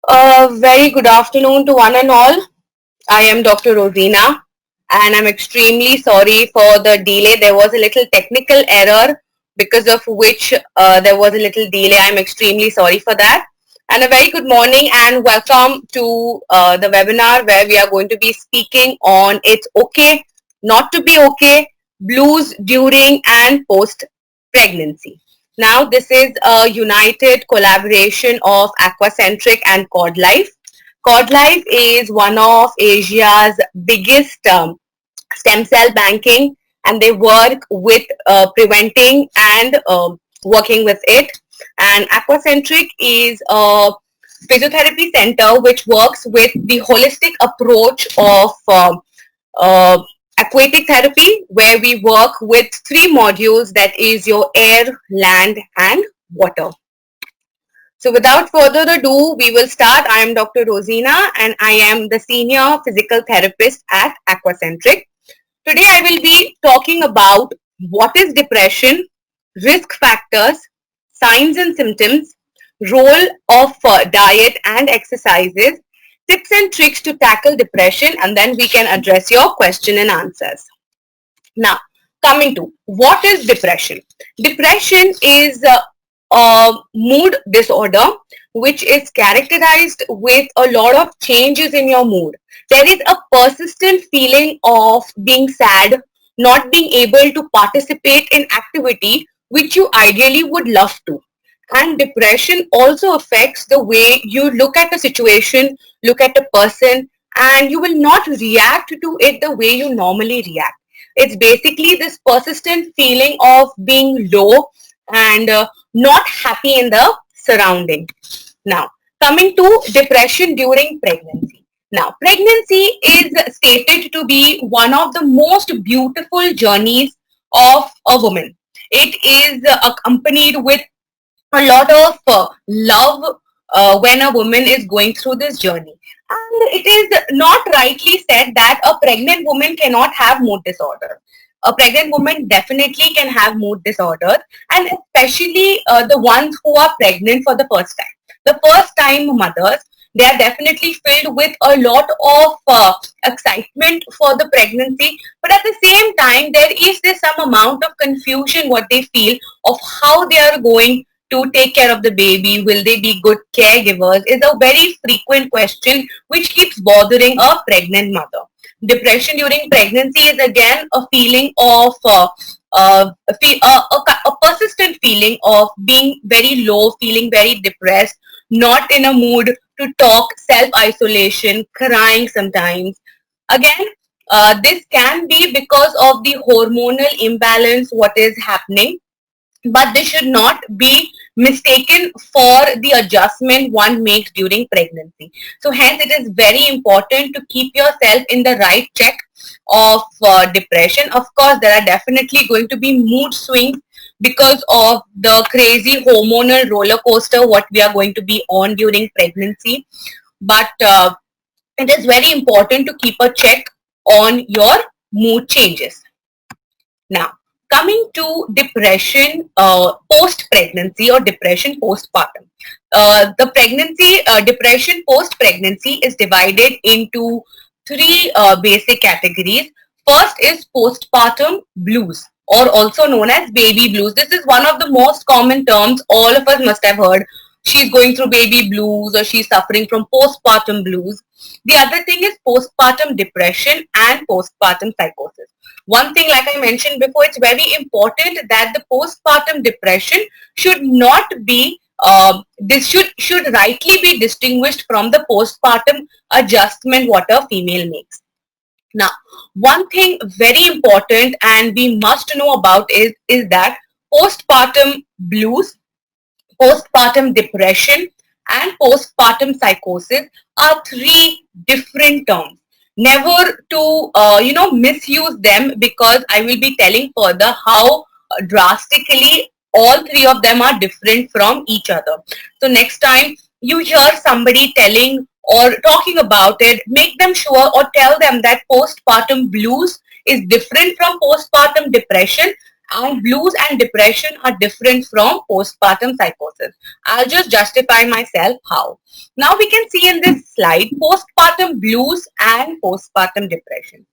Very good afternoon to one and all. I am Dr. Rosina, and I'm extremely sorry for the delay. There was a little technical error because of which there was a little delay. I'm extremely sorry for that. And a very good morning and welcome to the webinar where we are going to be speaking on It's Okay Not to Be Okay, Blues During and Post Pregnancy. Now, this is a united collaboration of Aquacentric and Cord Life. Cord Life is one of Asia's biggest stem cell banking, and they work with preventing and working with it. And Aquacentric is a physiotherapy center which works with the holistic approach of uh, aquatic therapy, where we work with three modules, that is your air, land, and water. So without further ado, we will start. I am Dr. Rosina and I am the senior physical therapist at Aquacentric. Today I will be talking about what is depression, risk factors, signs and symptoms, role of diet and exercises, tips and tricks to tackle depression, and then we can address your question and answers. Now, coming to what is depression? Depression is a mood disorder which is characterized with a lot of changes in your mood. There is a persistent feeling of being sad, not being able to participate in activity which you ideally would love to. And depression also affects the way you look at a situation, look at a person, and you will not react to it the way you normally react. It's basically this persistent feeling of being low and not happy in the surrounding. Now, coming to depression during pregnancy. Now, pregnancy is stated to be one of the most beautiful journeys of a woman. It is accompanied with a lot of love when a woman is going through this journey. And it is not rightly said that a pregnant woman cannot have mood disorder. A pregnant woman definitely can have mood disorders, and especially the ones who are pregnant for the first time. The first time mothers, they are definitely filled with a lot of excitement for the pregnancy, but at the same time there is this some amount of confusion what they feel of how they are going to take care of the baby. Will they be good caregivers is a very frequent question which keeps bothering a pregnant mother. Depression during pregnancy is again a feeling of a persistent feeling of being very low, feeling very depressed, not in a mood to talk, self-isolation, crying sometimes. Again, this can be because of the hormonal imbalance what is happening, but this should not be mistaken for the adjustment one makes during pregnancy. So hence it is very important to keep yourself in the right check of depression. Of course, there are definitely going to be mood swings because of the crazy hormonal roller coaster what we are going to be on during pregnancy. But it is very important to keep a check on your mood changes. Now, coming to depression post-pregnancy or depression postpartum. The pregnancy, depression post-pregnancy is divided into three basic categories. First is postpartum blues, or also known as baby blues. This is one of the most common terms all of us must have heard. She's going through baby blues or she's suffering from postpartum blues. The other thing is postpartum depression and postpartum psychosis. One thing, like I mentioned before, it's very important that the postpartum depression should not be this should rightly be distinguished from the postpartum adjustment what a female makes. Now, one thing very important and we must know about is that postpartum blues, postpartum depression, and postpartum psychosis are three different terms. Never to misuse them, because I will be telling further how drastically all three of them are different from each other. So next time you hear somebody telling or talking about it, make them sure or tell them that postpartum blues is different from postpartum depression. And blues and depression are different from postpartum psychosis. I'll just justify myself how. Now we can see in this slide postpartum blues and postpartum depression.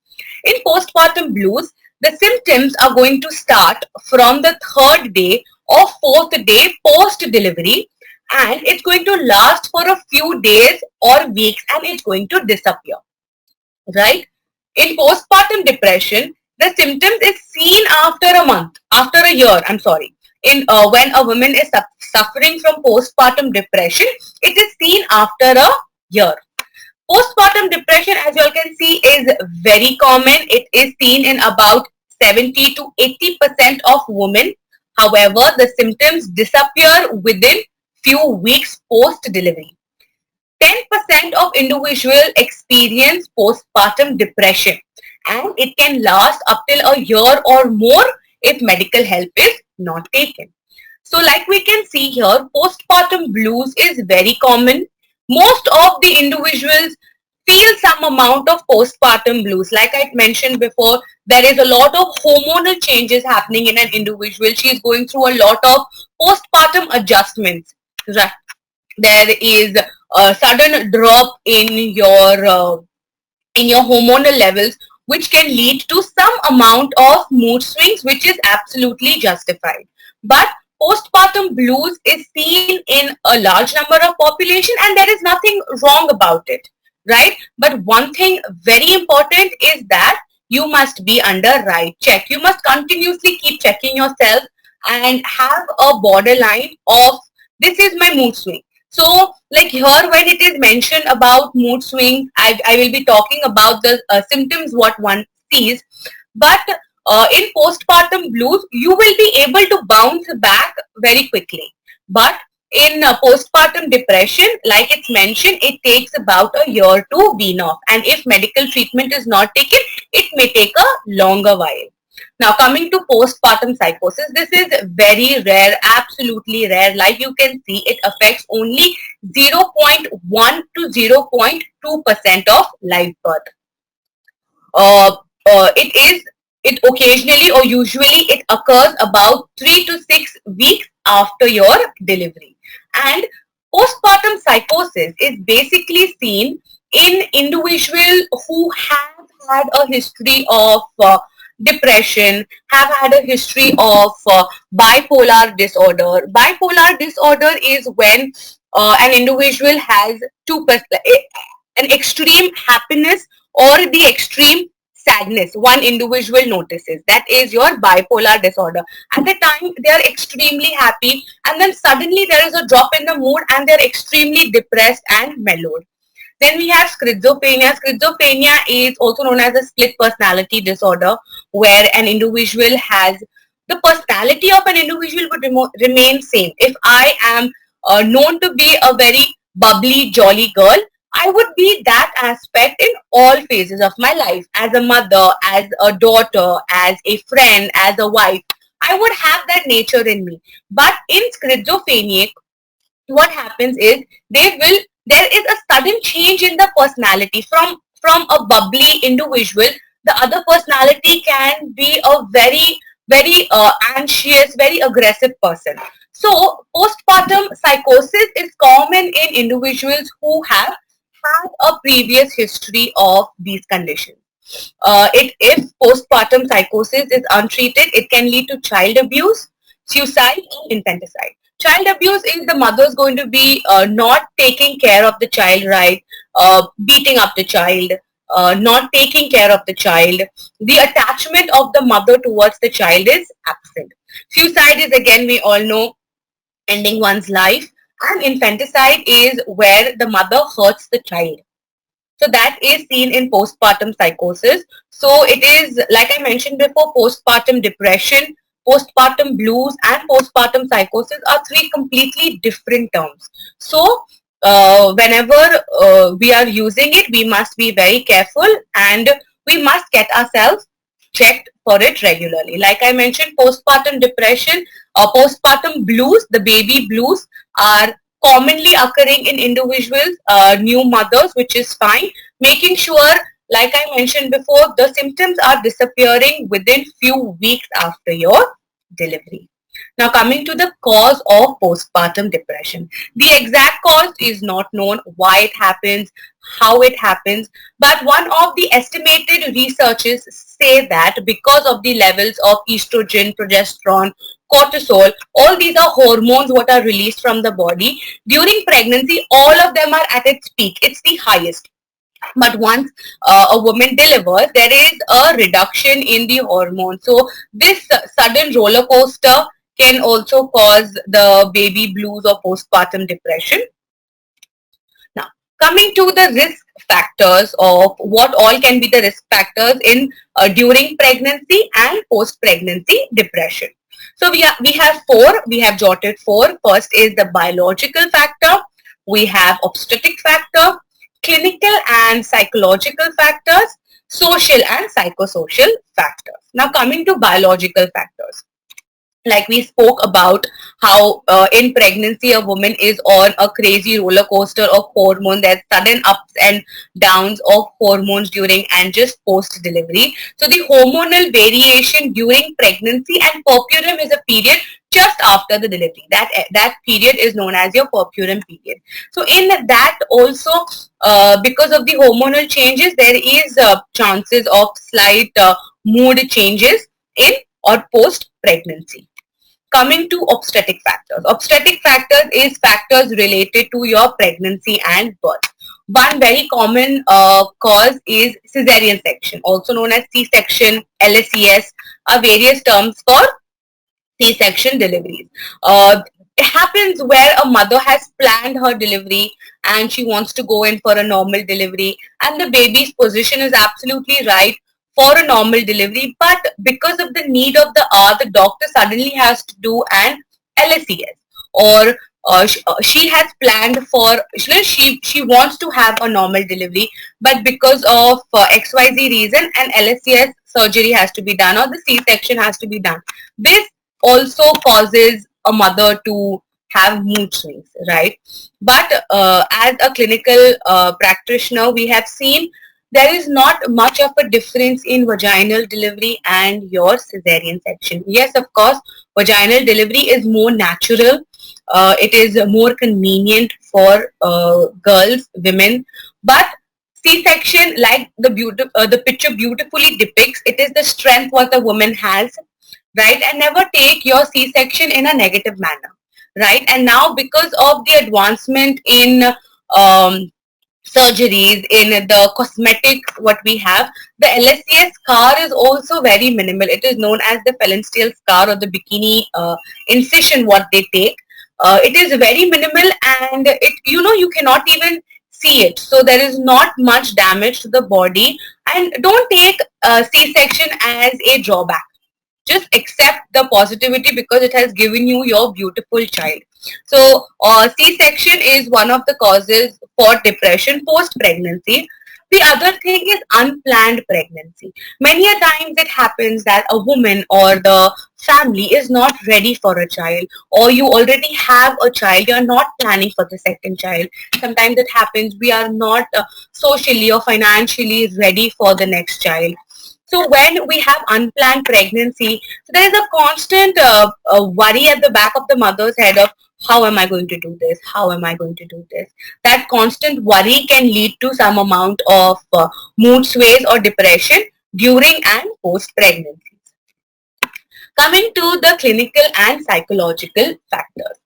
In postpartum blues, the symptoms are going to start from the third day or fourth day post delivery, and it's going to last for a few days or weeks, and it's going to disappear, right? In postpartum depression, the symptoms is seen after a month, after a year, I'm sorry. In when a woman is suffering from postpartum depression, it is seen after a year. Postpartum depression, as you all can see, is very common. It is seen in about 70 to 80% of women. However, the symptoms disappear within few weeks post delivery. 10% of individuals experience postpartum depression, and it can last up till a year or more if medical help is not taken. So like we can see here, postpartum blues is very common. Most of the individuals feel some amount of postpartum blues. Like I mentioned before, there is a lot of hormonal changes happening in an individual. She is going through a lot of postpartum adjustments. Right. There is a sudden drop in your hormonal levels, which can lead to some amount of mood swings, which is absolutely justified. But postpartum blues is seen in a large number of population, and there is nothing wrong about it, right? But one thing very important is that you must be under right check. You must continuously keep checking yourself and have a borderline of this is my mood swing. So like here when it is mentioned about mood swings, I will be talking about the symptoms what one sees. But in postpartum blues, you will be able to bounce back very quickly. But in postpartum depression, like it's mentioned, it takes about a year to wean off. And if medical treatment is not taken, it may take a longer while. Now coming to postpartum psychosis, this is very rare, absolutely rare. Like you can see, it affects only 0.1 to 0.2% of live birth. It occasionally or usually it occurs about 3 to 6 weeks after your delivery. And postpartum psychosis is basically seen in individuals who have had a history of depression, have had a history of bipolar disorder. Bipolar disorder is when an individual has an extreme happiness or the extreme sadness one individual notices. That is your bipolar disorder. At the time they are extremely happy, and then suddenly there is a drop in the mood and they're extremely depressed and mellowed. Then we have schizophrenia. Schizophrenia is also known as a split personality disorder, where an individual has the personality of an individual would remain same. If I am known to be a very bubbly, jolly girl, I would be that aspect in all phases of my life. As a mother, as a daughter, as a friend, as a wife, I would have that nature in me. But in schizophrenic, what happens is there is a sudden change in the personality. From a bubbly individual, the other personality can be a very anxious, very aggressive person. So postpartum psychosis is common in individuals who have had a previous history of these conditions. If postpartum psychosis is untreated, it can lead to child abuse, suicide, and infanticide. Child abuse is the mother's going to be not taking care of the child right, beating up the child, not taking care of the child. The attachment of the mother towards the child is absent. Suicide is, again, we all know, ending one's life. And infanticide is where the mother hurts the child. So that is seen in postpartum psychosis. So it is, like I mentioned before, postpartum depression, postpartum blues, and postpartum psychosis are three completely different terms. So whenever we are using it, we must be very careful and we must get ourselves checked for it regularly. Like I mentioned, postpartum depression or postpartum blues, the baby blues, are commonly occurring in individuals, new mothers, which is fine. Making sure, like I mentioned before, the symptoms are disappearing within few weeks after your delivery. Now, coming to the cause of postpartum depression, the exact cause is not known, why it happens, how it happens, but one of the estimated researchers say that because of the levels of estrogen, progesterone, cortisol, all these are hormones what are released from the body during pregnancy. All of them are at its peak. It's the highest. But once a woman delivers, there is a reduction in the hormone. So this sudden roller coaster can also cause the baby blues or postpartum depression. Now, coming to the risk factors of what all can be the risk factors in during pregnancy and post-pregnancy depression. So we have four. We have jotted four. First is the biological factor. We have obstetric factor, clinical and psychological factors, social and psychosocial factors. Now coming to biological factors, like we spoke about how in pregnancy a woman is on a crazy roller coaster of hormones. There's sudden ups and downs of hormones during and just post delivery. So the hormonal variation during pregnancy and puerperium is a period just after the delivery. That period is known as your puerperium period. So in that also, because of the hormonal changes, there is chances of slight mood changes in or post pregnancy. Coming to obstetric factors. Obstetric factors is factors related to your pregnancy and birth. One very common cause is cesarean section, also known as C-section, LSES, are various terms for C-section deliveries. It happens where a mother has planned her delivery and she wants to go in for a normal delivery, and the baby's position is absolutely right for a normal delivery, but because of the need of the hour, the doctor suddenly has to do an LSES, or she has planned for, she wants to have a normal delivery, but because of XYZ reason, an LSES surgery has to be done or the C-section has to be done. This also causes a mother to have mood swings, right? But as a clinical practitioner, we have seen there is not much of a difference in vaginal delivery and your cesarean section. Yes, of course, vaginal delivery is more natural. It is more convenient for girls, women, but C-section, like the picture beautifully depicts, it is the strength what the woman has, right? And never take your C-section in a negative manner, right? And now because of the advancement in surgeries, in the cosmetic what we have, the LSCS scar is also very minimal. It is known as the phalansteal scar or the bikini incision what they take. It is very minimal, and it, you cannot even see it. So there is not much damage to the body, and don't take C-section as a drawback. Just accept the positivity because it has given you your beautiful child. So C-section is one of the causes for depression post-pregnancy. The other thing is unplanned pregnancy. Many a times it happens that a woman or the family is not ready for a child, or you already have a child, you are not planning for the second child. Sometimes it happens we are not socially or financially ready for the next child. So when we have unplanned pregnancy, so there is a constant worry at the back of the mother's head of how am I going to do this? How am I going to do this? That constant worry can lead to some amount of mood sways or depression during and post pregnancy. Coming to the clinical and psychological factors.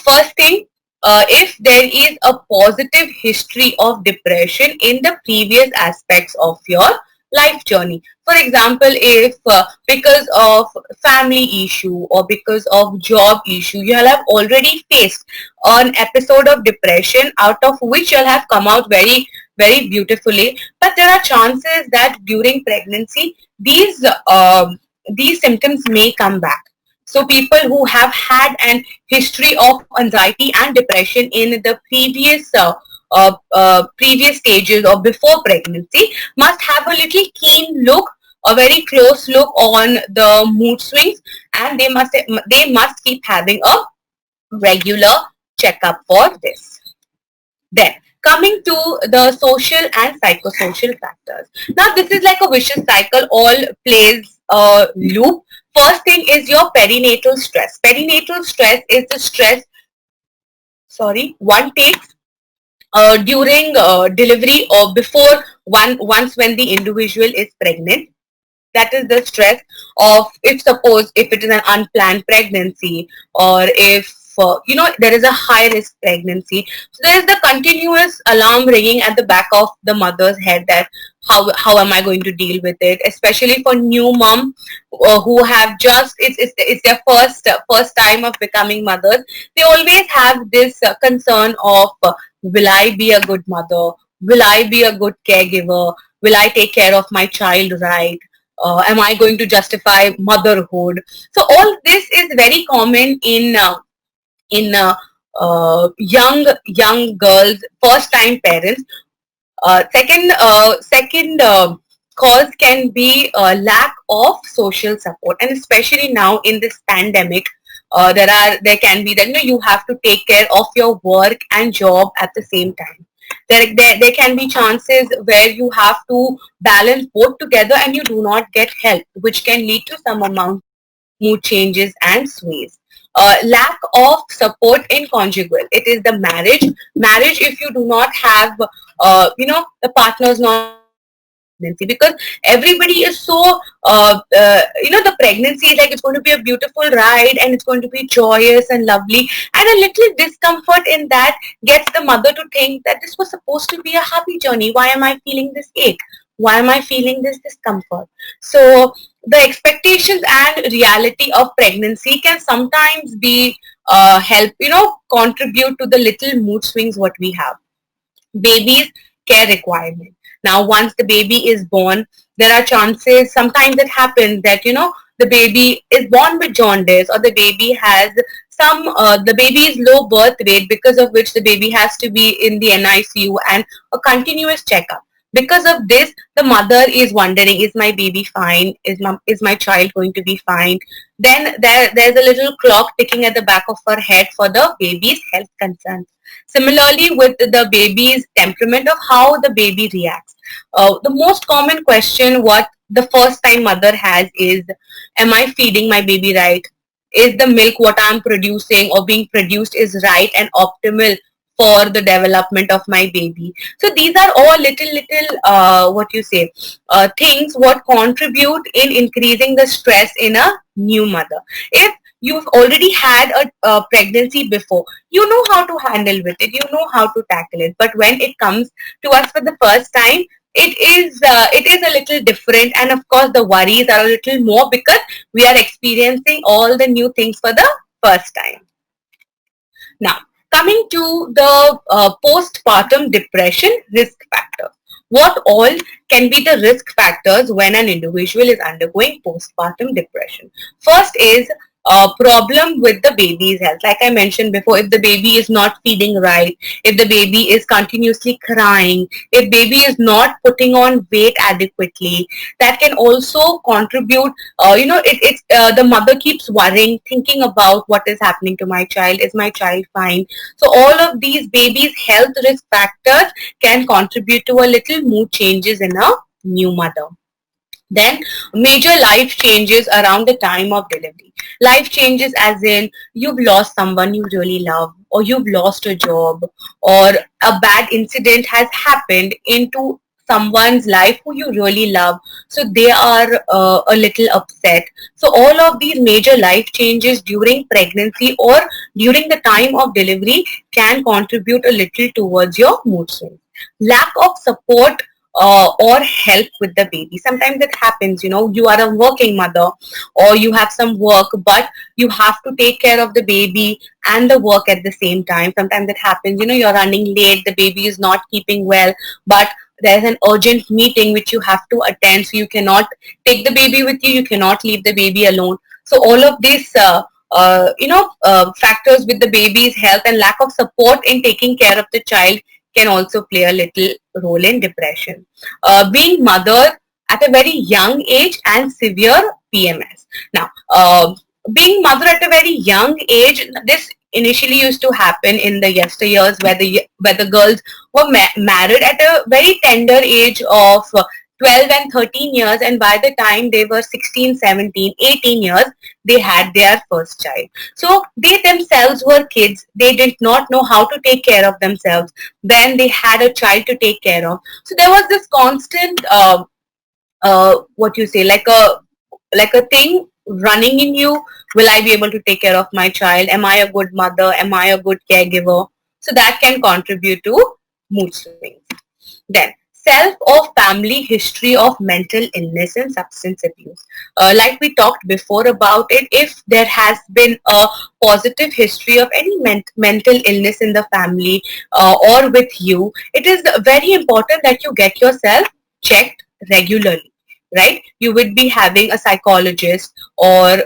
First thing, if there is a positive history of depression in the previous aspects of your life journey. For example, if because of family issue or because of job issue, you have already faced an episode of depression out of which you'll have come out very, very beautifully. But there are chances that during pregnancy, these symptoms may come back. So people who have had an history of anxiety and depression in the previous stages or before pregnancy must have a little keen look, a very close look on the mood swings, and they must keep having a regular checkup for this. Then coming to the social and psychosocial factors. Now this is like a vicious cycle, all plays a loop. First thing is your perinatal stress. Perinatal stress is the stress, sorry, one takes during delivery or before once when the individual is pregnant. That is the stress of, if suppose if it is an unplanned pregnancy, or if there is a high risk pregnancy. So there is the continuous alarm ringing at the back of the mother's head, that how am I going to deal with it, especially for new mom who have just it's their first time of becoming mothers. They always have this concern of, will I be a good mother, will I be a good caregiver, will I take care of my child right, am I going to justify motherhood? So all this is very common in young girls, first time parents. Second cause can be lack of social support, and especially now in this pandemic, there can be that you have to take care of your work and job at the same time. There can be chances where you have to balance both together and you do not get help, which can lead to some amount mood changes and sways. Lack of support in conjugal. It is the marriage. If you do not have, the partners not pregnancy, because everybody is so the pregnancy is like it's going to be a beautiful ride and it's going to be joyous and lovely, and a little discomfort in that gets the mother to think that this was supposed to be a happy journey. Why am I feeling this ache? Why am I feeling this discomfort? So the expectations and reality of pregnancy can sometimes be help contribute to the little mood swings what we have. Baby's care requirement. Now, once the baby is born, there are chances, sometimes it happens that, the baby is born with jaundice, or the baby has the baby is low birth weight, because of which the baby has to be in the NICU and a continuous checkup. Because of this, the mother is wondering, is my baby fine? Is my child going to be fine? Then there's a little clock ticking at the back of her head for the baby's health concerns. Similarly, with the baby's temperament of how the baby reacts. The most common question what the first time mother has is, am I feeding my baby right? Is the milk what I'm producing or being produced is right and optimal for the development of my baby? So these are all little what you say things what contribute in increasing the stress in a new mother. If you've already had a pregnancy before, you know how to handle with it, you know how to tackle it. But when it comes to us for the first time, it is a little different, and of course the worries are a little more because we are experiencing all the new things for the first time. Now, coming to the postpartum depression risk factor. What all can be the risk factors when an individual is undergoing postpartum depression? First is a problem with the baby's health. Like I mentioned before, if the baby is not feeding right, if the baby is continuously crying, if baby is not putting on weight adequately, that can also contribute. The mother keeps worrying, thinking about what is happening to my child. Is my child fine? So all of these baby's health risk factors can contribute to a little mood changes in a new mother. Then major life changes around the time of delivery. Life changes as in you've lost someone you really love, or you've lost a job, or a bad incident has happened into someone's life who you really love. So they are a little upset. So all of these major life changes during pregnancy or during the time of delivery can contribute a little towards your mood swings. Lack of support or help with the baby. Sometimes it happens, you are a working mother or you have some work, but you have to take care of the baby and the work at the same time. Sometimes it happens, you're running late, the baby is not keeping well, but there's an urgent meeting which you have to attend, so you cannot take the baby with you, you cannot leave the baby alone. So all of these factors with the baby's health and lack of support in taking care of the child can also play a little role in depression. Being mother at a very young age and severe PMS. Now, being mother at a very young age, this initially used to happen in the yesteryears where the girls were married at a very tender age of 12 and 13 years, and by the time they were 16, 17, 18 years, they had their first child. So they themselves were kids. They did not know how to take care of themselves. Then they had a child to take care of. So there was this constant, what you say, like a thing running in you. Will I be able to take care of my child? Am I a good mother? Am I a good caregiver? So that can contribute to mood swings. Then, self or family history of mental illness and substance abuse. Like we talked before about it, if there has been a positive history of any mental illness in the family or with you, it is very important that you get yourself checked regularly. Right, you would be having a psychologist or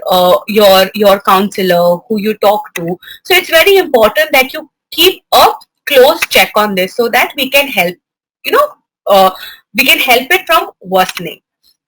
your counselor who you talk to. So it's very important that you keep a close check on this so that we can help, you know, uh, we can help it from worsening.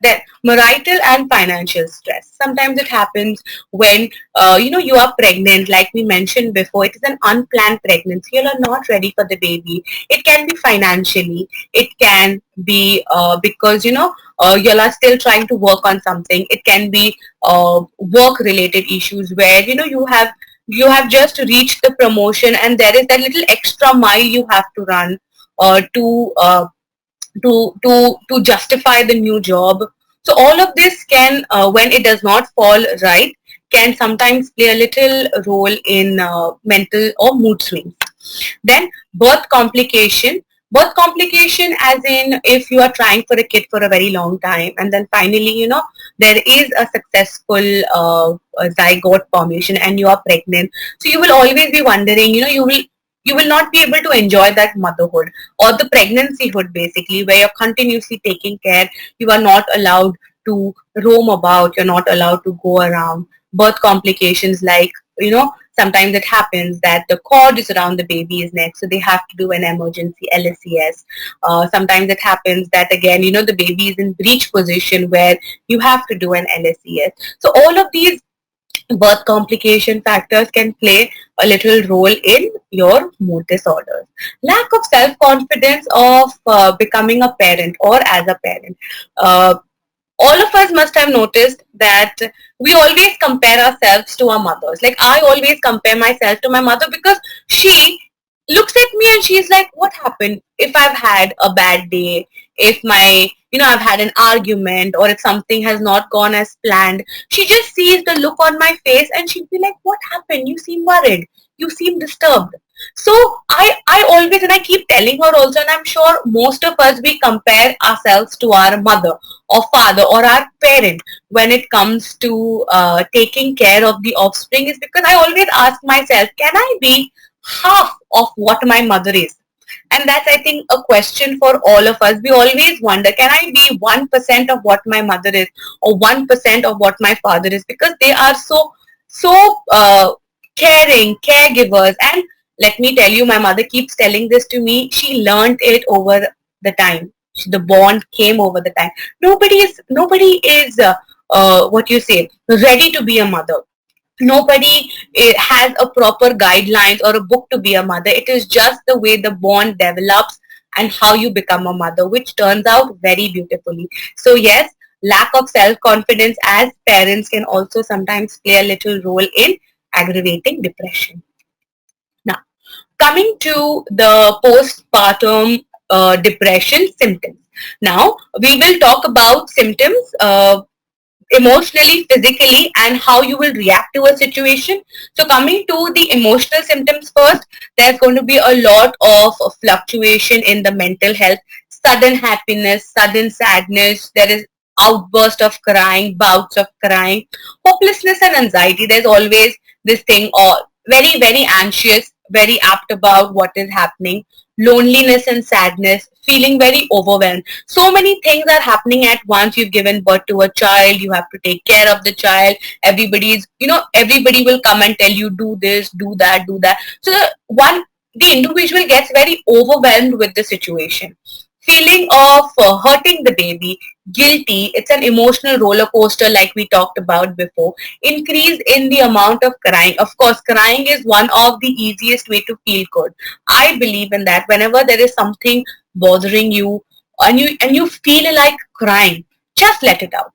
Then marital and financial stress. Sometimes it happens when you are pregnant. Like we mentioned before, it is an unplanned pregnancy. You are not ready for the baby. It can be financially. It can be because you are still trying to work on something. It can be work related issues where you have just reached the promotion and there is that little extra mile you have to run to justify the new job. So all of this can, when it does not fall right, can sometimes play a little role in mental or mood swings. Then birth complication. Birth complication, as in if you are trying for a kid for a very long time, and then finally, there is a successful zygote formation, and you are pregnant. So you will always be wondering, you will not be able to enjoy that motherhood or the pregnancyhood, basically, where you're continuously taking care. You are not allowed to roam about. You're not allowed to go around. Birth complications, like, sometimes it happens that the cord is around the baby's neck, so they have to do an emergency LSES. Sometimes it happens that, again, the baby is in breech position where you have to do an LSES. So all of these birth complication factors can play a little role in your mood disorders. Lack of self-confidence of becoming a parent or as a parent. Uh, all of us must have noticed that we always compare ourselves to our mothers. Like, I always compare myself to my mother because she looks at me and she's like, what happened if I've had a bad day, if I've had an argument, or if something has not gone as planned. She just sees the look on my face and she'd be like, what happened? You seem worried. You seem disturbed. So I always, and I keep telling her also, and I'm sure most of us, we compare ourselves to our mother or father or our parent when it comes to taking care of the offspring, is because I always ask myself, can I be half of what my mother is? And that's, I think, a question for all of us. We always wonder, can I be 1% of what my mother is or 1% of what my father is? Because they are so caring, caregivers. And let me tell you, my mother keeps telling this to me. She learned it over the time. The bond came over the time. Nobody is what you say, ready to be a mother. Nobody has a proper guidelines or a book to be a mother. It is just the way the bond develops and how you become a mother, which turns out very beautifully. So yes, lack of self-confidence as parents can also sometimes play a little role in aggravating depression. Now, coming to the postpartum depression symptoms. Now, we will talk about symptoms emotionally, physically, and how you will react to a situation. So coming to the emotional symptoms first, there's going to be a lot of fluctuation in the mental health, sudden happiness, sudden sadness. There is outburst of crying, bouts of crying, hopelessness and anxiety. There's always this thing, or very, very anxious, very apt about what is happening, loneliness and sadness, feeling very overwhelmed. So many things are happening at once. You've given birth to a child, you have to take care of the child. Everybody will come and tell you, do this, do that, do that. So the individual gets very overwhelmed with the situation. Feeling of hurting the baby, guilty. It's an emotional roller coaster, like we talked about before. Increase in the amount of crying. Of course, crying is one of the easiest way to feel good. I believe in that. Whenever there is something bothering you, and you feel like crying, just let it out.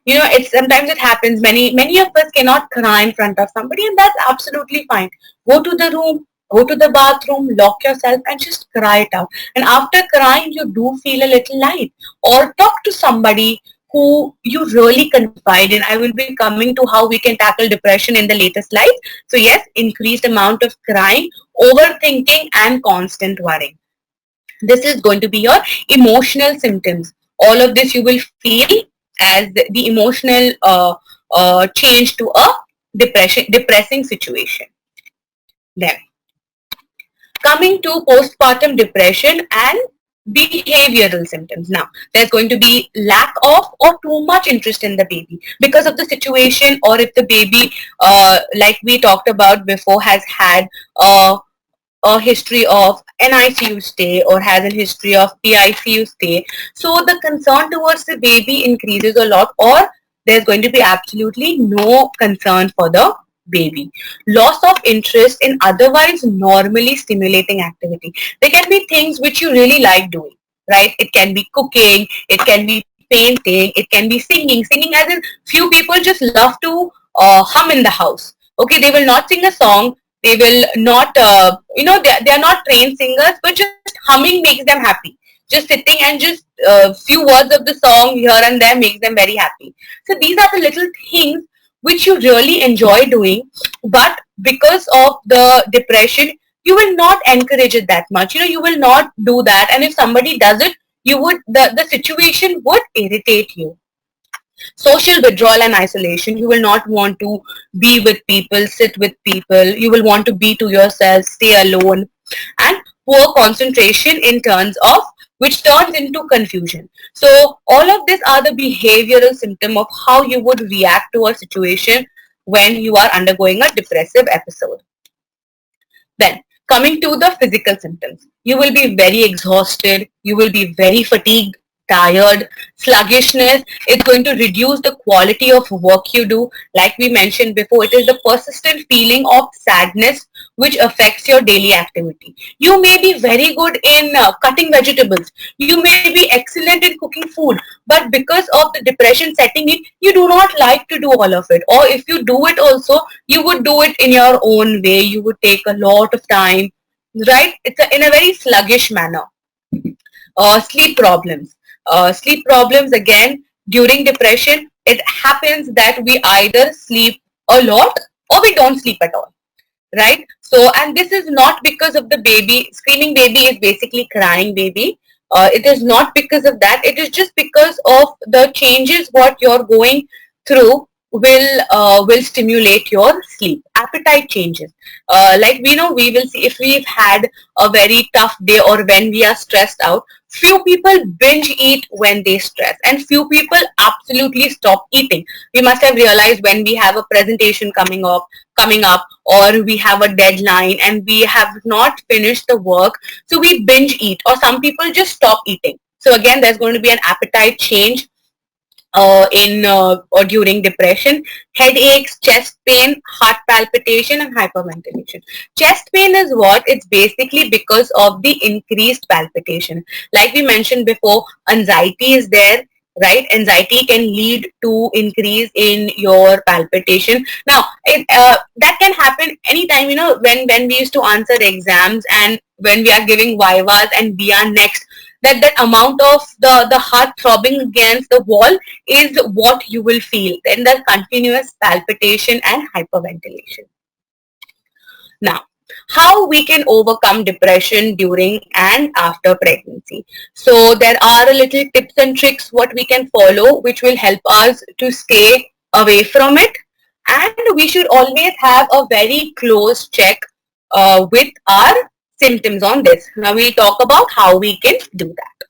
It's sometimes it happens. Many of us cannot cry in front of somebody, and that's absolutely fine. Go to the room, go to the bathroom, lock yourself, and just cry it out. And after crying, you do feel a little light, or talk to somebody who you really confide in. I will be coming to how we can tackle depression in the later slides. So yes, increased amount of crying, overthinking, and constant worrying. This is going to be your emotional symptoms. All of this you will feel as the emotional change to a depressing situation. Then coming to postpartum depression and behavioral symptoms. Now, there's going to be lack of or too much interest in the baby because of the situation, or if the baby, like we talked about before, has had a history of an ICU stay or has a history of PICU stay. So the concern towards the baby increases a lot, or there's going to be absolutely no concern for the baby. Loss of interest in otherwise normally stimulating activity. There can be things which you really like doing, right? It can be cooking, it can be painting, it can be singing. Singing, as in few people just love to hum in the house. Okay, they will not sing a song, they will not, they are not trained singers, but just humming makes them happy. Just sitting and just few words of the song here and there makes them very happy. So these are the little things which you really enjoy doing, but because of the depression, you will not encourage it that much. You will not do that, and if somebody does it, the situation would irritate you. Social withdrawal and isolation. You will not want to be with people, sit with people. You will want to be to yourself, stay alone. And poor concentration in terms of which turns into confusion. So all of these are the behavioral symptom of how you would react to a situation when you are undergoing a depressive episode. Then coming to the physical symptoms, you will be very exhausted, you will be very fatigued, tired, sluggishness. It's going to reduce the quality of work you do. Like we mentioned before, it is the persistent feeling of sadness which affects your daily activity. You may be very good in cutting vegetables. You may be excellent in cooking food, but because of the depression setting in, you do not like to do all of it. Or if you do it also, you would do it in your own way. You would take a lot of time, right? It's in a very sluggish manner. Sleep problems. Sleep problems, again, during depression, it happens that we either sleep a lot or we don't sleep at all, right? So, and this is not because of the baby. Screaming baby is basically crying baby. It is not because of that. It is just because of the changes what you're going through will stimulate your sleep. Appetite changes. Like we know, we will see if we've had a very tough day or when we are stressed out. Few people binge eat when they stress, and few people absolutely stop eating. We must have realized when we have a presentation coming up, or we have a deadline and we have not finished the work, so we binge eat, or some people just stop eating. So again, there's going to be an appetite change in or during depression. Headaches, chest pain, heart palpitation, and hyperventilation. Chest pain is what? It's basically because of the increased palpitation. Like we mentioned before, anxiety is there, right? Anxiety can lead to increase in your palpitation. Now, that can happen anytime, when we used to answer exams and when we are giving vivas and we are next, that amount of the heart throbbing against the wall is what you will feel. Then the continuous palpitation and hyperventilation. Now, how we can overcome depression during and after pregnancy. So there are a little tips and tricks what we can follow which will help us to stay away from it, and we should always have a very close check with our symptoms on this. Now we'll talk about how we can do that.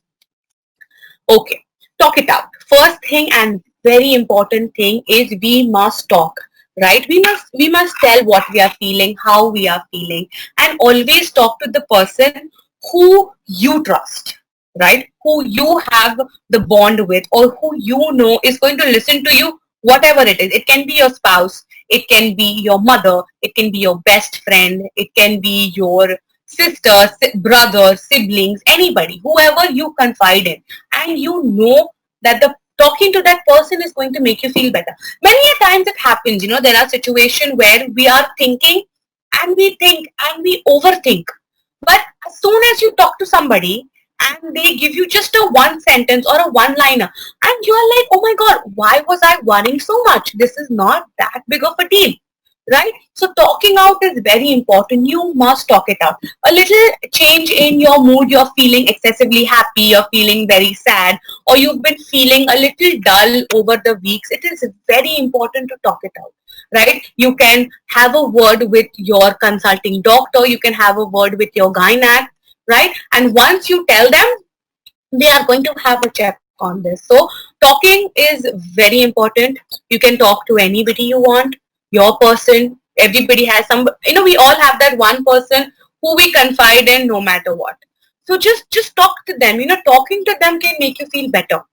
Okay, talk it out. First thing and very important thing is we must talk, right? We must tell what we are feeling, how we are feeling, and always talk to the person who you trust, right? Who you have the bond with, or who you know is going to listen to you, whatever it is. It can be your spouse, it can be your mother, it can be your best friend, it can be your sisters, brothers, siblings, anybody, whoever you confide in, and you know that the talking to that person is going to make you feel better. Many a times it happens, there are situations where we are thinking and we think and we overthink. But as soon as you talk to somebody and they give you just a one sentence or a one liner, and you are like, oh my god, why was I worrying so much? This is not that big of a deal, right? So talking out is very important. You must talk it out. A little change in your mood, you're feeling excessively happy, you're feeling very sad, or you've been feeling a little dull over the weeks, it is very important to talk it out, right? You can have a word with your consulting doctor, you can have a word with your gynac, right? And once you tell them, they are going to have a check on this. So talking is very important. You can talk to anybody you want, your person. Everybody has some, we all have that one person who we confide in no matter what. So just talk to them. Talking to them can make you feel better.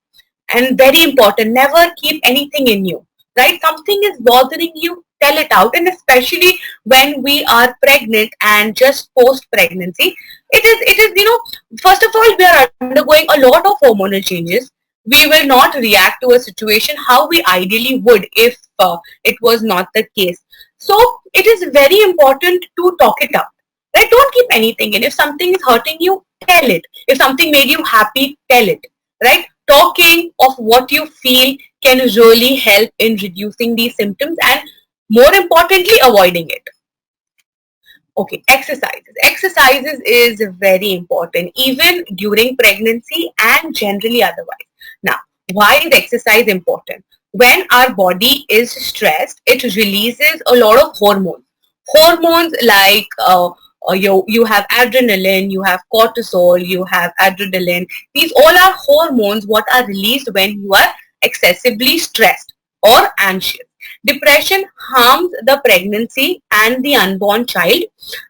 And very important, never keep anything in you, right? Something is bothering you, tell it out. And especially when we are pregnant and just post pregnancy, it is first of all, we are undergoing a lot of hormonal changes. We will not react to a situation how we ideally would if it was not the case. So it is very important to talk it out, right? Don't keep anything in. If something is hurting you, tell it. If something made you happy, tell it, right? Talking of what you feel can really help in reducing these symptoms and, more importantly, avoiding it. Okay, exercises. Exercises is very important even during pregnancy and generally otherwise. Now, why is exercise important? When our body is stressed, it releases a lot of hormones. Hormones like you have adrenaline, you have cortisol, you have adrenaline. These all are hormones what are released when you are excessively stressed or anxious. Depression harms the pregnancy and the unborn child,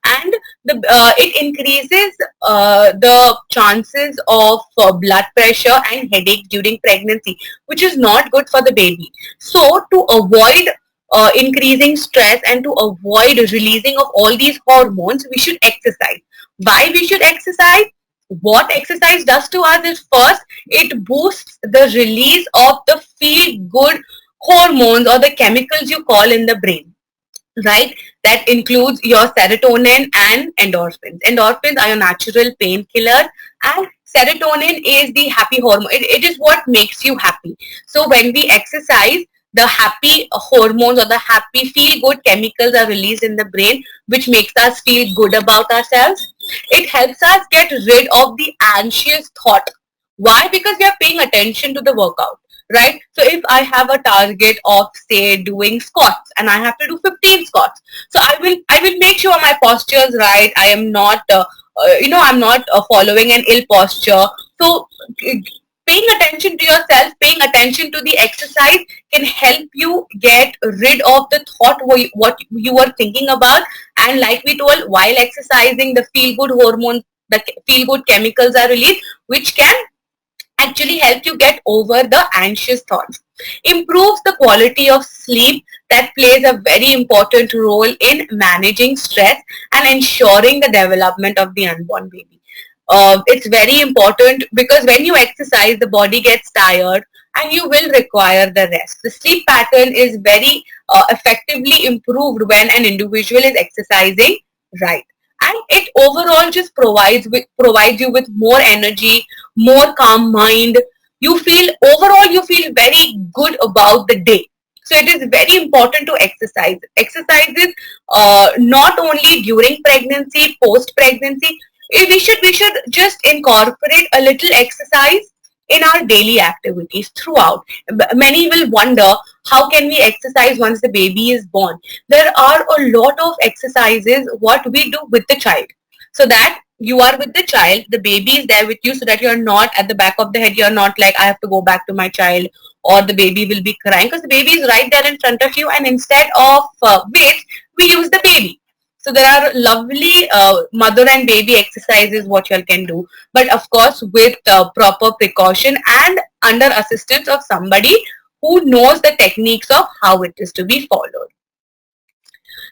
and it increases the chances of blood pressure and headache during pregnancy, which is not good for the baby. So to avoid increasing stress and to avoid releasing of all these hormones, we should exercise. Why we should exercise? What exercise does to us is, first, it boosts the release of the feel good hormones or the chemicals you call in the brain, right? That includes your serotonin and endorphins. Endorphins are your natural painkillers, and serotonin is the happy hormone. It is what makes you happy. So when we exercise, the happy hormones or the happy feel good chemicals are released in the brain, which makes us feel good about ourselves. It helps us get rid of the anxious thought. Why? Because we are paying attention to the workout, right? So if I have a target of, say, doing squats and I have to do 15 squats, so I will make sure my posture is right. I am not I'm not following an ill posture. So paying attention to yourself, paying attention to the exercise can help you get rid of the thought what you were thinking about. And like we told, while exercising, the feel good hormones, the feel good chemicals are released, which can actually help you get over the anxious thoughts. Improves the quality of sleep, that plays a very important role in managing stress and ensuring the development of the unborn baby. It's very important because when you exercise, the body gets tired and you will require the rest. The sleep pattern is very effectively improved when an individual is exercising right. And it overall just provides you with more energy, more calm mind. You feel very good about the day. So it is very important to exercise. Exercises not only during pregnancy, post pregnancy. We should just incorporate a little exercise in our daily activities throughout. Many will wonder, how can we exercise once the baby is born? There are a lot of exercises what we do with the child, so that you are with the child, the baby is there with you, so that you're not at the back of the head, you're not like, I have to go back to my child, or the baby will be crying, because the baby is right there in front of you, and instead of weights, we use the baby. So there are lovely mother and baby exercises what you all can do, but of course with proper precaution and under assistance of somebody who knows the techniques of how it is to be followed.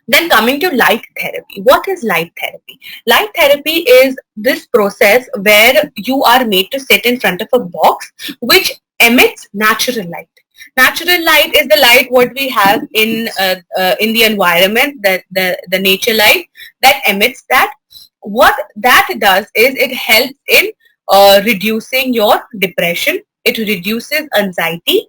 Then coming to light therapy. What is light therapy? Light therapy is this process where you are made to sit in front of a box which emits natural light. Natural light is the light what we have in the environment, the nature light that emits that. What that does is it helps in reducing your depression. It reduces anxiety,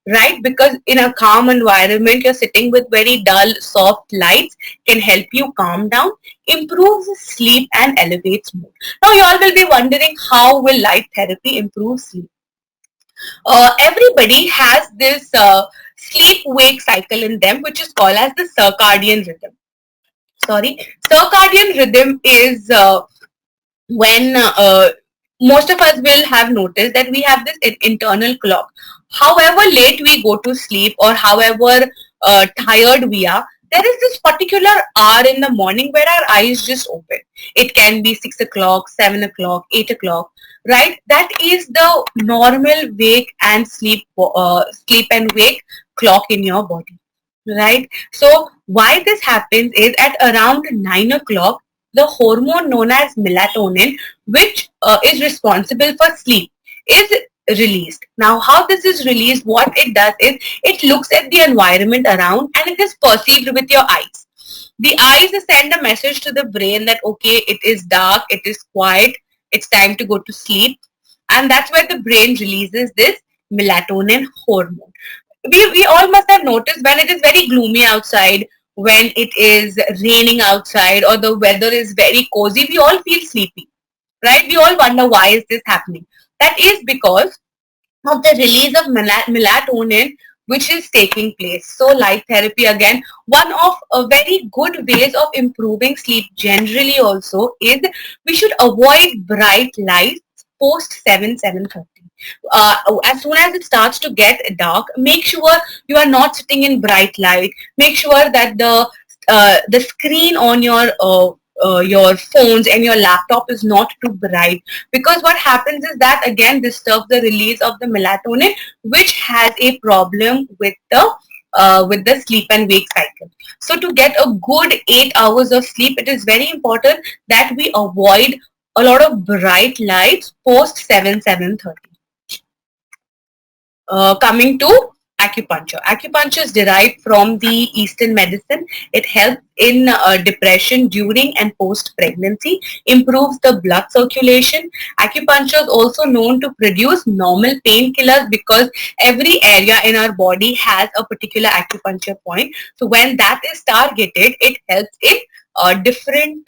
right? Because in a calm environment, you're sitting with very dull, soft lights can help you calm down, improves sleep and elevates mood. Now you all will be wondering, how will light therapy improve sleep? Everybody has this sleep-wake cycle in them, which is called as the circadian rhythm. Sorry, circadian rhythm is when most of us will have noticed that we have this internal clock. However late we go to sleep or however tired we are, there is this particular hour in the morning where our eyes just open. It can be 6 o'clock, 7 o'clock, 8 o'clock, right? That is the normal wake and sleep and wake clock in your body, right? So why this happens is at around 9 o'clock, the hormone known as melatonin, which is responsible for sleep, is released. Now, how this is released, what it does is it looks at the environment around and it is perceived with your eyes. The eyes send a message to the brain that, okay, it is dark, it is quiet, it's time to go to sleep. And that's where the brain releases this melatonin hormone. We all must have noticed when it is very gloomy outside, when it is raining outside or the weather is very cozy, we all feel sleepy, right? We all wonder, why is this happening? That is because of the release of melatonin which is taking place. So light therapy, again, one of a very good ways of improving sleep generally also is we should avoid bright lights post 7:30. As soon as it starts to get dark, make sure you are not sitting in bright light. Make sure that the screen on your phones and your laptop is not too bright, because what happens is that again disturbs the release of the melatonin, which has a problem with the sleep and wake cycle. So to get a good 8 hours of sleep, it is very important that we avoid a lot of bright lights post 7:30. Coming to acupuncture. Acupuncture is derived from the Eastern medicine. It helps in depression during and post pregnancy, improves the blood circulation. Acupuncture is also known to produce normal painkillers because every area in our body has a particular acupuncture point. So when that is targeted, it helps in different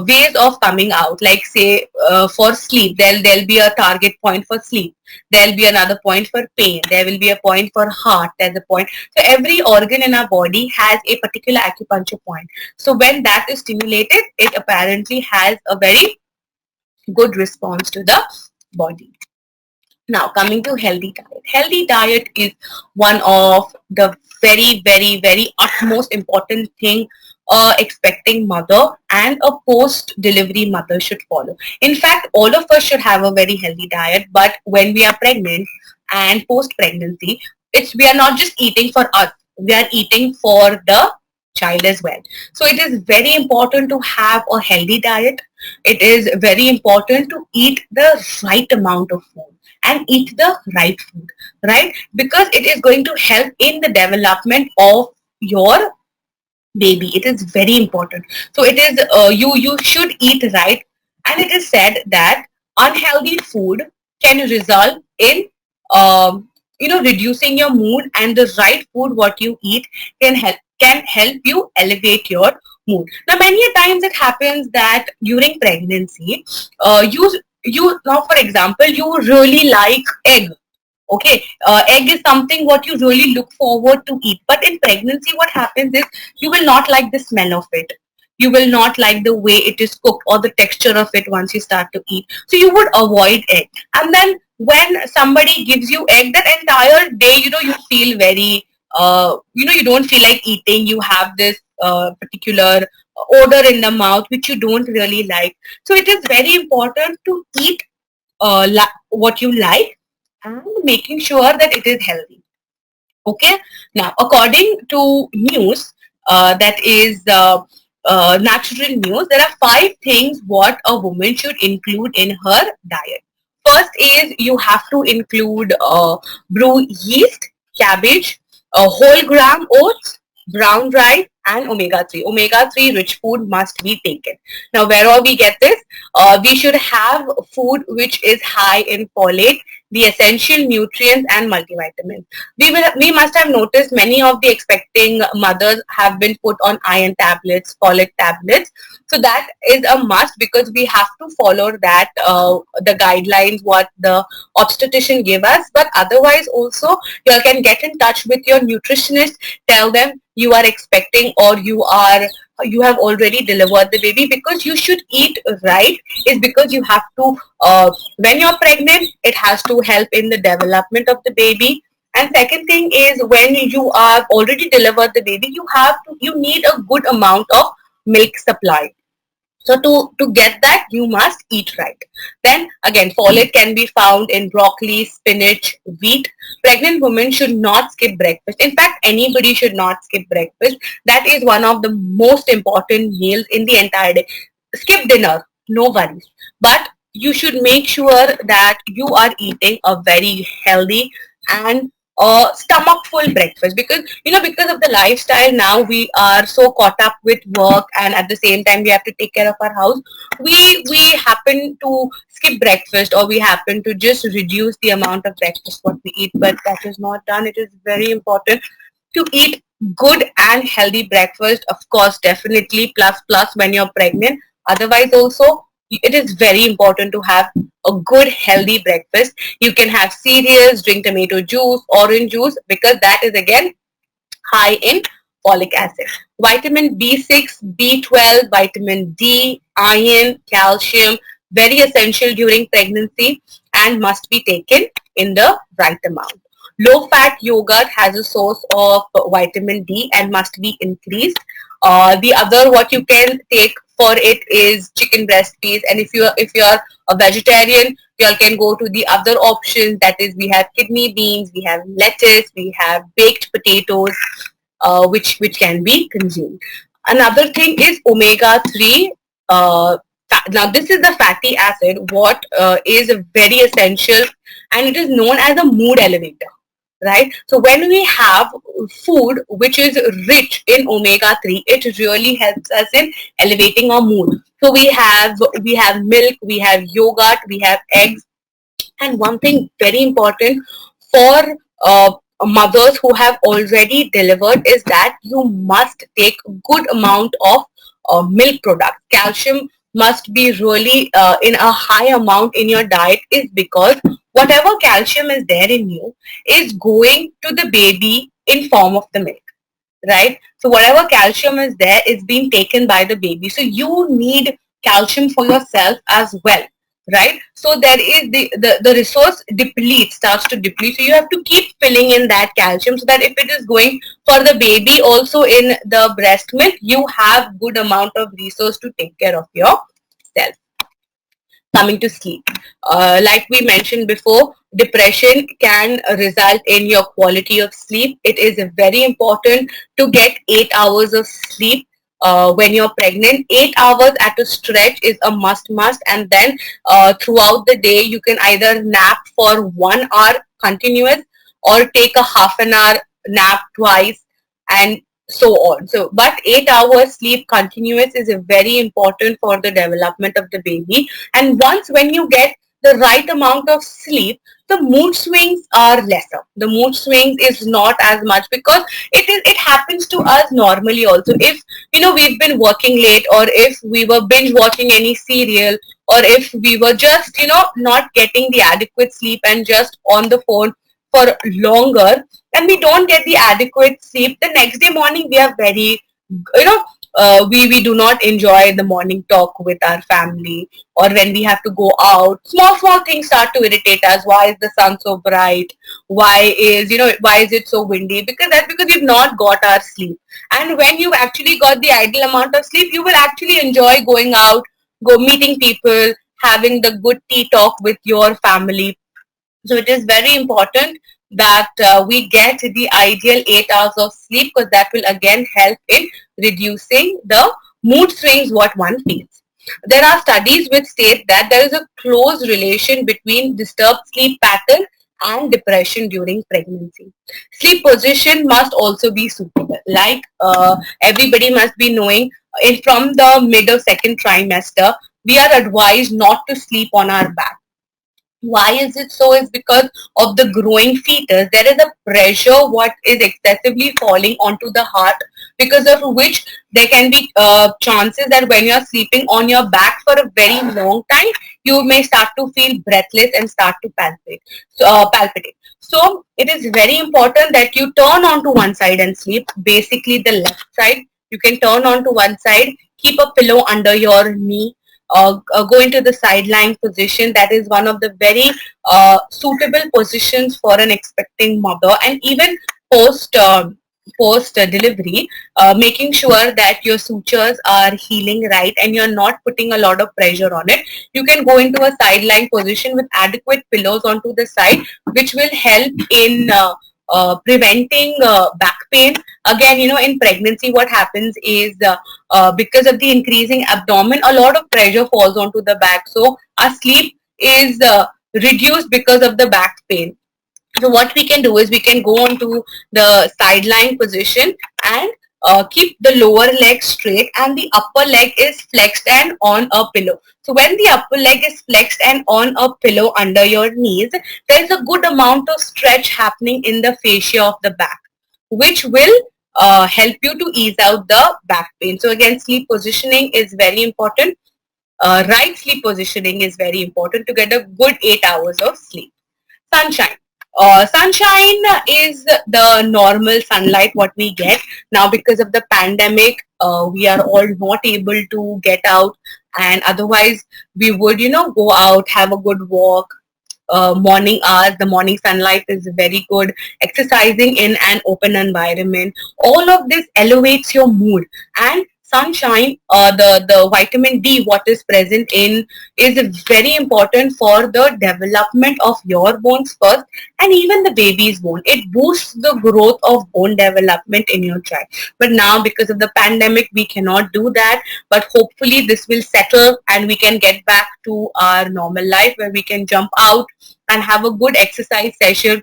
ways of coming out. Like say for sleep, there'll be a target point for sleep, there'll be another point for pain, there will be a point for heart, there's a point. So every organ in our body has a particular acupuncture point. So when that is stimulated, it apparently has a very good response to the body. Now coming to healthy diet. Healthy diet is one of the very utmost important thing expecting mother and a post-delivery mother should follow. In fact, all of us should have a very healthy diet, but when we are pregnant and post-pregnancy, we are not just eating for us, we are eating for the child as well. So it is very important to have a healthy diet. It is very important to eat the right amount of food and eat the right food, right? Because it is going to help in the development of your baby. It is very important. So it is you should eat right, and it is said that unhealthy food can result in reducing your mood, and the right food what you eat can help you elevate your mood. Now many a times it happens that during pregnancy, you now for example you really like egg. Okay, egg is something what you really look forward to eat. But in pregnancy, what happens is you will not like the smell of it. You will not like the way it is cooked or the texture of it once you start to eat. So you would avoid egg. And then when somebody gives you egg, that entire day, you feel very, you don't feel like eating. You have this particular odor in the mouth which you don't really like. So it is very important to eat what you like and making sure that it is healthy. Okay. Now, according to news, that is natural news, there are five things what a woman should include in her diet. First is you have to include brew yeast, cabbage, whole gram oats, brown rice, and omega 3. Omega 3 rich food must be taken. Now, where all we get this? We should have food which is high in folate, the essential nutrients, and multivitamins. We must have noticed many of the expecting mothers have been put on iron tablets, folate tablets. So that is a must because we have to follow that the guidelines what the obstetrician gave us. But otherwise also you can get in touch with your nutritionist, tell them you are expecting or you have already delivered the baby, because you should eat right is because you have to when you're pregnant it has to help in the development of the baby. And second thing is when you are already delivered the baby, you need a good amount of milk supply. So to get that, you must eat right. Then again, folate can be found in broccoli, spinach, wheat. Pregnant women should not skip breakfast. In fact, anybody should not skip breakfast. That is one of the most important meals in the entire day. Skip dinner, no worries. But you should make sure that you are eating a very healthy and stomach full breakfast, because because of the lifestyle now we are so caught up with work, and at the same time we have to take care of our house. We happen to skip breakfast, or we happen to just reduce the amount of breakfast what we eat, but that is not done. It is very important to eat good and healthy breakfast, of course, definitely plus when you're pregnant. Otherwise also it is very important to have a good healthy breakfast. You can have cereals, drink tomato juice, orange juice, because that is again high in folic acid. Vitamin B6, B12, vitamin D, iron, calcium, very essential during pregnancy and must be taken in the right amount. Low fat yogurt has a source of vitamin D and must be increased. The other what you can take for it is chicken breast piece, and if you're a vegetarian, you all can go to the other options. That is, we have kidney beans, we have lettuce, we have baked potatoes, which can be consumed. Another thing is omega 3. Now this is the fatty acid what is very essential, and it is known as a mood elevator, right? So when we have food which is rich in omega 3, it really helps us in elevating our mood. So we have milk, we have yogurt, we have eggs. And one thing very important for mothers who have already delivered is that you must take good amount of milk products. Calcium must be really in a high amount in your diet, is because whatever calcium is there in you is going to the baby in form of the milk, right? So whatever calcium is there is being taken by the baby. So you need calcium for yourself as well, right? So there is the resource depletes, starts to deplete. So you have to keep filling in that calcium so that if it is going for the baby also in the breast milk, you have good amount of resource to take care of yourself. Coming to sleep, like we mentioned before, depression can result in your quality of sleep. It is very important to get 8 hours of sleep when you're pregnant. 8 hours at a stretch is a must, and then throughout the day you can either nap for 1 hour continuous or take a half an hour nap twice, and so on. So but 8 hours sleep continuous is a very important for the development of the baby. And once when you get the right amount of sleep, the mood swings are lesser. The mood swings is not as much, because it happens to us normally also. If we've been working late, or if we were binge watching any serial, or if we were just not getting the adequate sleep and just on the phone for longer, and we don't get the adequate sleep, the next day morning we are very, we do not enjoy the morning talk with our family, or when we have to go out, small things start to irritate us. Why is the sun so bright? Why is it so windy? Because we've not got our sleep. And when you've actually got the ideal amount of sleep, you will actually enjoy going out, go meeting people, having the good tea talk with your family. So it is very important that we get the ideal 8 hours of sleep, because that will again help in reducing the mood swings what one feels. There are studies which state that there is a close relation between disturbed sleep pattern and depression during pregnancy. Sleep position must also be suitable. Like everybody must be knowing, from the mid of second trimester, we are advised not to sleep on our back. Why is it so? Is because of the growing fetus. There is a pressure what is excessively falling onto the heart, because of which there can be chances that when you are sleeping on your back for a very long time, you may start to feel breathless and start to palpitate. So it is very important that you turn onto one side and sleep, basically the left side. You can turn onto one side, keep a pillow under your knee, go into the sideline position. That is one of the very suitable positions for an expecting mother. And even post post delivery, making sure that your sutures are healing right and you're not putting a lot of pressure on it. You can go into a sideline position with adequate pillows onto the side, which will help in preventing back pain. Again, in pregnancy, what happens is, because of the increasing abdomen, a lot of pressure falls onto the back. So our sleep is reduced because of the back pain. So what we can do is we can go on to the sideline position and keep the lower leg straight and the upper leg is flexed and on a pillow. So when the upper leg is flexed and on a pillow under your knees, there is a good amount of stretch happening in the fascia of the back, which will help you to ease out the back pain. So again, sleep positioning is very important. Right sleep positioning is very important to get a good 8 hours of sleep. Sunshine. Sunshine is the normal sunlight what we get. Now because of the pandemic, we are all not able to get out, and otherwise we would go out, have a good walk. Morning hours, the morning sunlight is very good. Exercising in an open environment, all of this elevates your mood. And sunshine, the vitamin D what is present in, is very important for the development of your bones first, and even the baby's bone. It boosts the growth of bone development in your child. But now because of the pandemic, we cannot do that. But hopefully this will settle and we can get back to our normal life, where we can jump out and have a good exercise session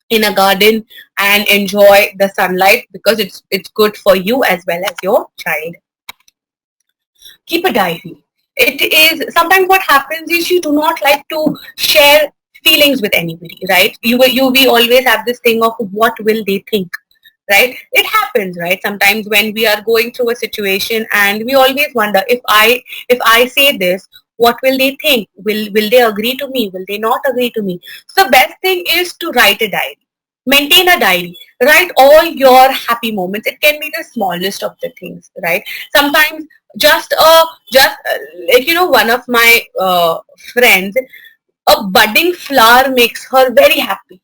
in a garden and enjoy the sunlight, because it's good for you as well as your child. Keep a diary. It is sometimes what happens is you do not like to share feelings with anybody, right? We always have this thing of what will they think, right? It happens, right? Sometimes when we are going through a situation, and we always wonder, if I say this, what will they think? Will they agree to me? Will they not agree to me? So the best thing is to write a diary. Maintain a diary. Write all your happy moments. It can be the smallest of the things, right? Sometimes just like one of my friends, a budding flower makes her very happy,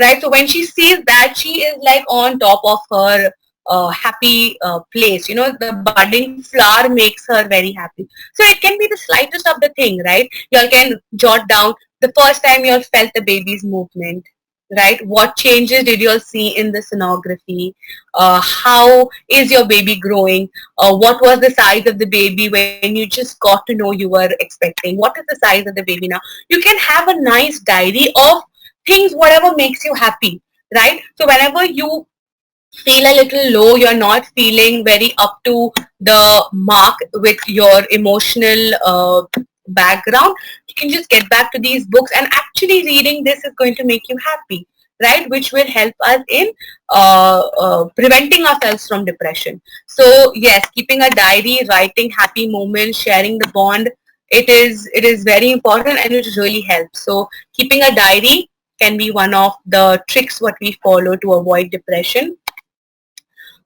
right? So when she sees that, she is like on top of her happy place. The budding flower makes her very happy. So it can be the slightest of the thing, right? You all can jot down the first time you all felt the baby's movement, right? What changes did you all see in the sonography? How is your baby growing? What was the size of the baby when you just got to know you were expecting? What is the size of the baby now? You can have a nice diary of things, whatever makes you happy, right? So whenever you feel a little low, you're not feeling very up to the mark with your emotional background, you can just get back to these books, and actually reading this is going to make you happy, right? Which will help us in preventing ourselves from depression. So yes, keeping a diary, writing happy moments, sharing the bond, it is very important, and it really helps. So keeping a diary can be one of the tricks what we follow to avoid depression.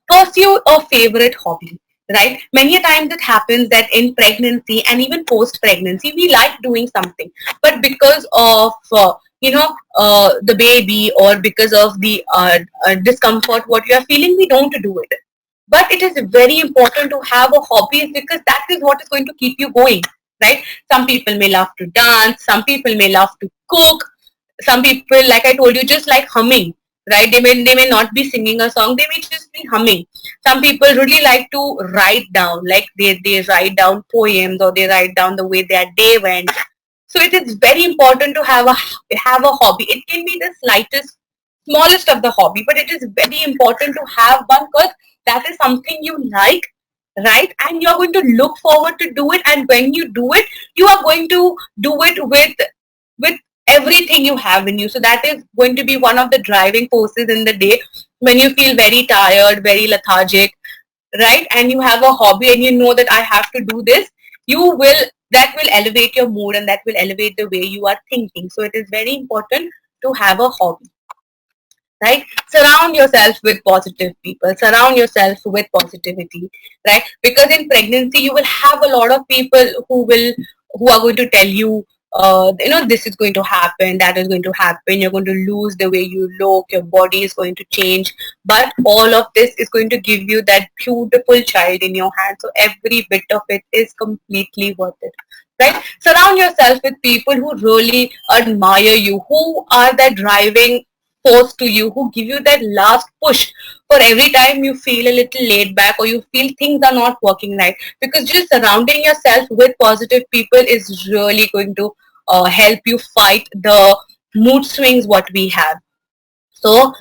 Pursue a favorite hobby, right? Many a times it happens that in pregnancy and even post pregnancy, we like doing something, but because of the baby, or because of the discomfort what you are feeling, we don't do it. But it is very important to have a hobby, because that is what is going to keep you going, right? Some people may love to dance, some people may love to cook. some people, like I told you, just like humming, right? They may not be singing a song, they may just be humming. Some people really like to write down, like they write down poems, or they write down the way their day went. So it is very important to have a hobby. It can be the slightest, smallest of the hobby, but it is very important to have one, because that is something you like, right? And you're going to look forward to do it. And when you do it, you are going to do it with everything you have in you. So that is going to be one of the driving forces in the day when you feel very tired, very lethargic, right? And you have a hobby and you know that I have to do this, you will, that will elevate your mood, and that will elevate the way you are thinking. So it is very important to have a hobby, right? Surround yourself with positive people, surround yourself with positivity, right? Because in pregnancy you will have a lot of people who are going to tell you, this is going to happen, that is going to happen, you're going to lose the way you look, your body is going to change. But all of this is going to give you that beautiful child in your hand. So every bit of it is completely worth it, right? Surround yourself with people who really admire you, who are that driving force to you, who give you that last push for every time you feel a little laid back, or you feel things are not working right. Because just surrounding yourself with positive people is really going to help you fight the mood swings what we have. So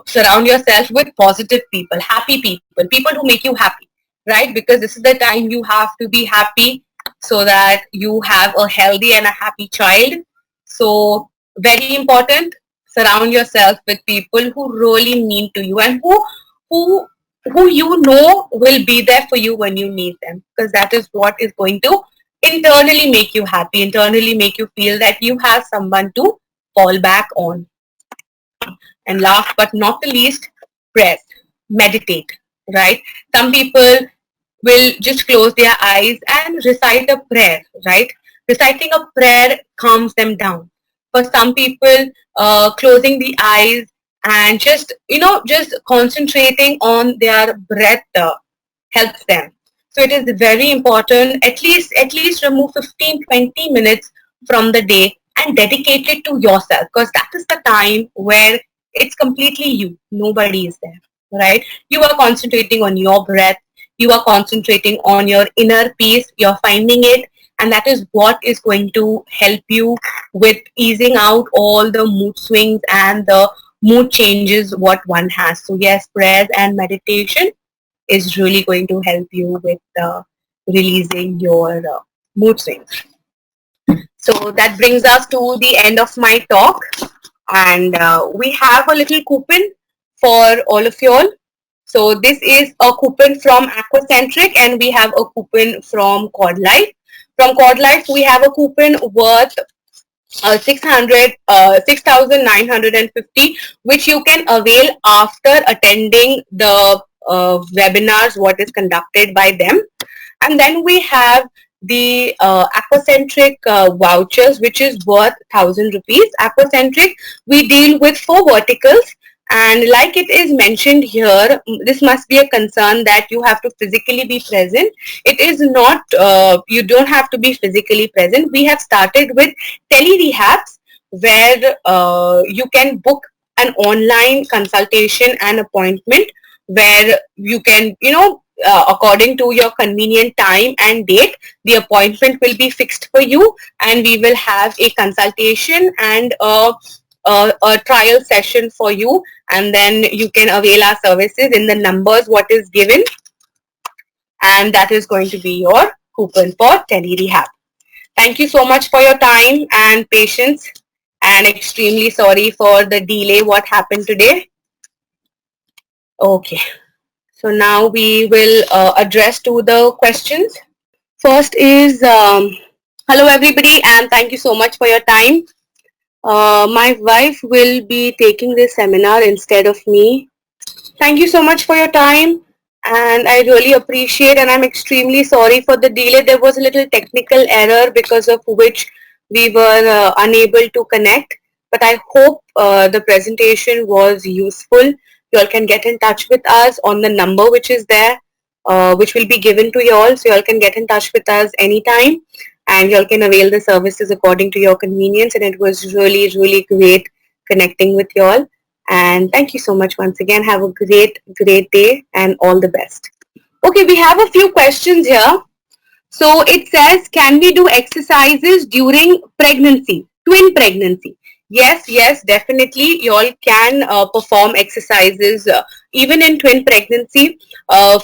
surround yourself with positive people, happy people, people who make you happy, right? Because this is the time you have to be happy, so that you have a healthy and a happy child. So very important, surround yourself with people who really mean to you, and who who you know will be there for you when you need them, because that is what is going to internally make you happy, internally make you feel that you have someone to fall back on. And last but not the least, prayer, meditate, right? Some people will just close their eyes and recite a prayer, right? Reciting a prayer calms them down. For some people, closing the eyes and just concentrating on their breath helps them. So it is very important, at least remove 15-20 minutes from the day and dedicate it to yourself, because that is the time where it's completely you. Nobody is there, right? You are concentrating on your breath. You are concentrating on your inner peace. You're finding it, and that is what is going to help you with easing out all the mood swings and the mood changes what one has. So yes, prayers and meditation is really going to help you with releasing your mood swings. So that brings us to the end of my talk, and we have a little coupon for all of you all. So this is a coupon from Aquacentric, and we have a coupon from Cord Life. From Cord Life, we have a coupon worth 6,950, which you can avail after attending the webinars what is conducted by them. And then we have the Aquacentric vouchers, which is worth 1,000 rupees. Aquacentric, we deal with 4 verticals. And like it is mentioned here, this must be a concern that you have to physically be present. It is not, you don't have to be physically present. We have started with tele-rehabs, where you can book an online consultation and appointment, where you can, according to your convenient time and date, the appointment will be fixed for you, and we will have a consultation and a trial session for you, and then you can avail our services in the numbers what is given, and that is going to be your coupon for tele rehab. Thank you so much for your time and patience, and extremely sorry for the delay what happened today. Okay, so now we will address to the questions. First is, hello everybody, and thank you so much for your time. My wife will be taking this seminar instead of me. Thank you so much for your time, and I really appreciate, and I'm extremely sorry for the delay. There was a little technical error because of which we were unable to connect, but I hope the presentation was useful. You all can get in touch with us on the number which is there, which will be given to you all, so you all can get in touch with us anytime. and y'all can avail the services according to your convenience. And it was really, really great connecting with y'all. And thank you so much once again. Have a great, great day and all the best. Okay, we have a few questions here. So it says, can we do exercises during pregnancy, twin pregnancy? Yes, yes, definitely. You all can perform exercises even in twin pregnancy.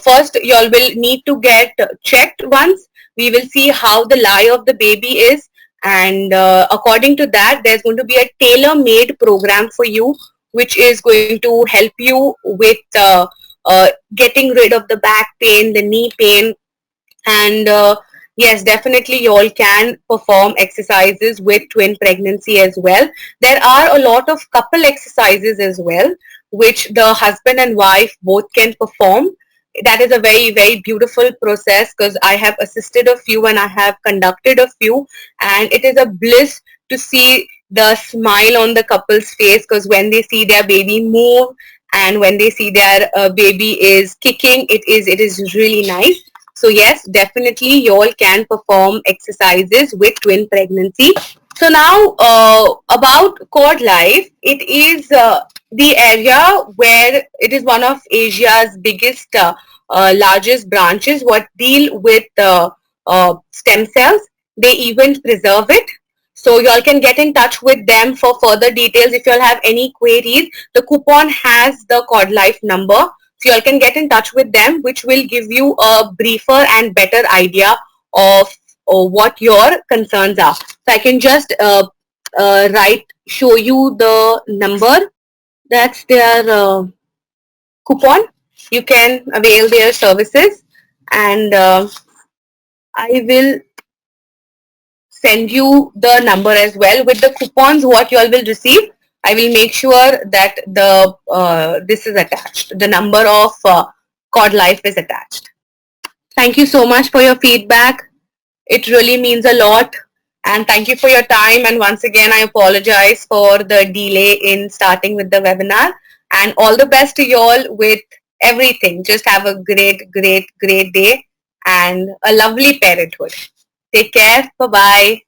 First, you all will need to get checked once. We will see how the lie of the baby is. And according to that, there's going to be a tailor-made program for you, which is going to help you with getting rid of the back pain, the knee pain, and yes, definitely you all can perform exercises with twin pregnancy as well. There are a lot of couple exercises as well, which the husband and wife both can perform. That is a very, very beautiful process, because I have assisted a few and I have conducted a few, and it is a bliss to see the smile on the couple's face, because when they see their baby move and when they see their baby is kicking, it is really nice. So yes, definitely you all can perform exercises with twin pregnancy. So now about Cord Life, it is the area where it is one of Asia's biggest, largest branches what deal with stem cells. They even preserve it. So you all can get in touch with them for further details if you all have any queries. The coupon has the Cord Life number. So you all can get in touch with them, which will give you a briefer and better idea of what your concerns are. So I can just show you the number. That's their coupon. You can avail their services, and I will send you the number as well with the coupons what you all will receive. I will make sure that the this is attached. The number of Cord Life is attached. Thank you so much for your feedback. It really means a lot. And thank you for your time. And once again, I apologize for the delay in starting with the webinar. And all the best to you all with everything. Just have a great, great, great day and a lovely parenthood. Take care. Bye-bye.